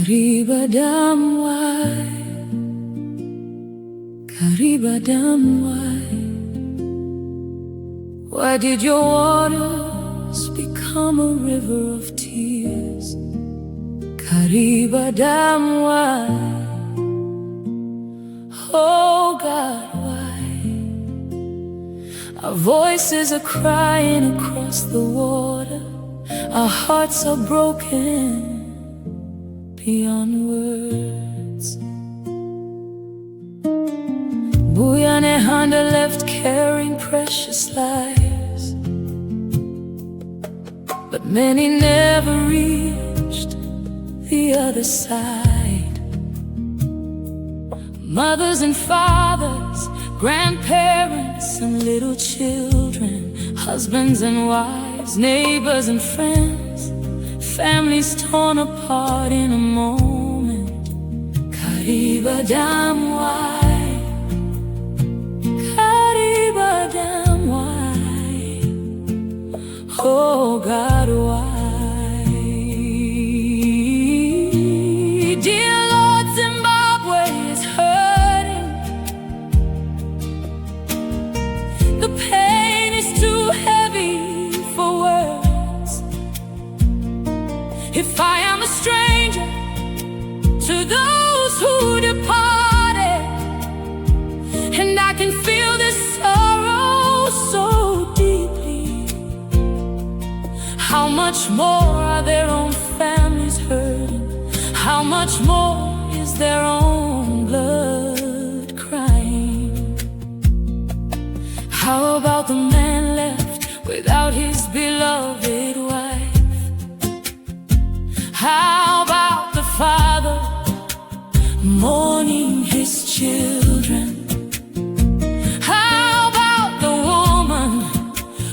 Kariba Dam, why? Kariba Dam, why? Why did your waters become a river of tears? Kariba Dam, why? Oh God, why? Our voices are crying across the water. Our hearts are broken beyond words. Buyanehanda left carrying precious lives, but many never reached the other side. Mothers and fathers, grandparents and little children, husbands and wives, neighbors and friends, families torn apart in a moment. Kariba Dam, why? Kariba Dam, why? Oh God, why? Dear Lord, Zimbabwe is hurting. The pain is too heavy for words. If I am a stranger to those who departed, and I can feel this sorrow so deeply, how much more are their own families hurting? How much more is their own blood crying? How about the man left without his beloved wife? How about the father mourning his children? How about the woman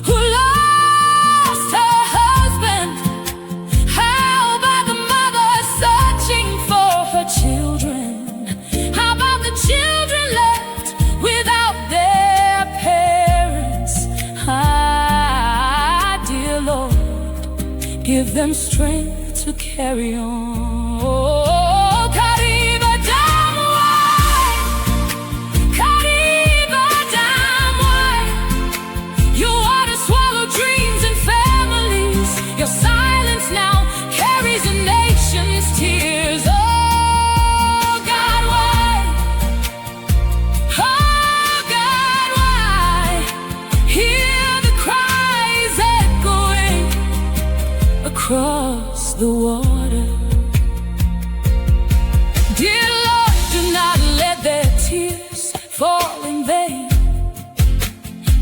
who lost her husband? How about the mother searching for her children? How about the children left without their parents? Ah, dear Lord, give them strength to carry on. Oh, Kariba Dam, why? Kariba Dam, why? Your water swallowed dreams and families. Your silence now carries a nation's tears. Oh God, why? Oh God, why? Hear the cries echoing across the water. Dear Lord, do not let their tears fall in vain.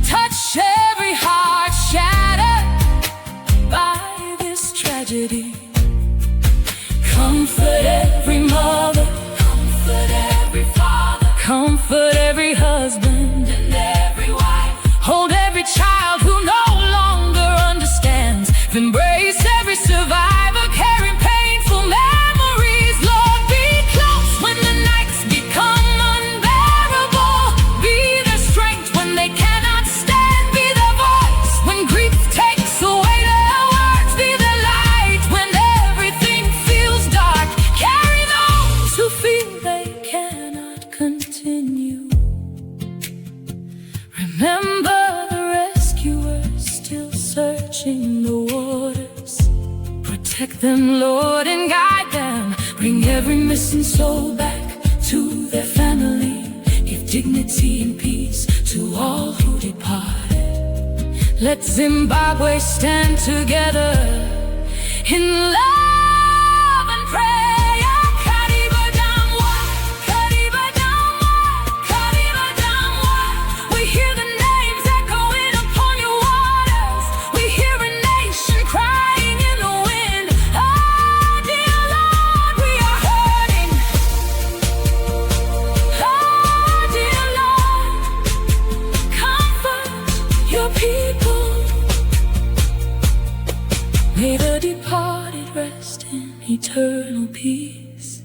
Touch every heart shattered by this tragedy. Comfort every mother, comfort every father, comfort every husband and every wife. Hold every child who no longer understands. Embrace every survivor carrying painful memories. Lord, be close when the nights become unbearable. Be their strength when they cannot stand. Be their voice when grief takes away their words. Be their light when everything feels dark. Carry those who feel they cannot continue. Remember the rescuers still searching the waters. Protect them, Lord, and guide them. Bring every missing soul back to their family. Give dignity and peace to all who departed. Let Zimbabwe stand together in love and prayer. Kariba Dam, why? Kariba Dam, why? Kariba Dam, why? We hear the names echoing upon your waters. We hear a nation crying in the wind. Ah, dear Lord, we are hurting. Ah, dear Lord, comfort your people. May the departed rest in eternal peace.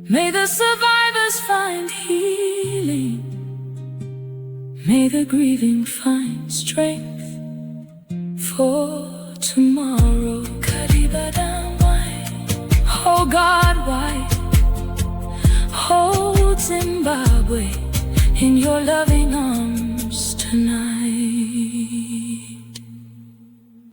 May the survivors find healing. May the grieving find strength for tomorrow. Kariba Dam, why? Oh Oh God, why hold Zimbabwe in your loving arms tonight?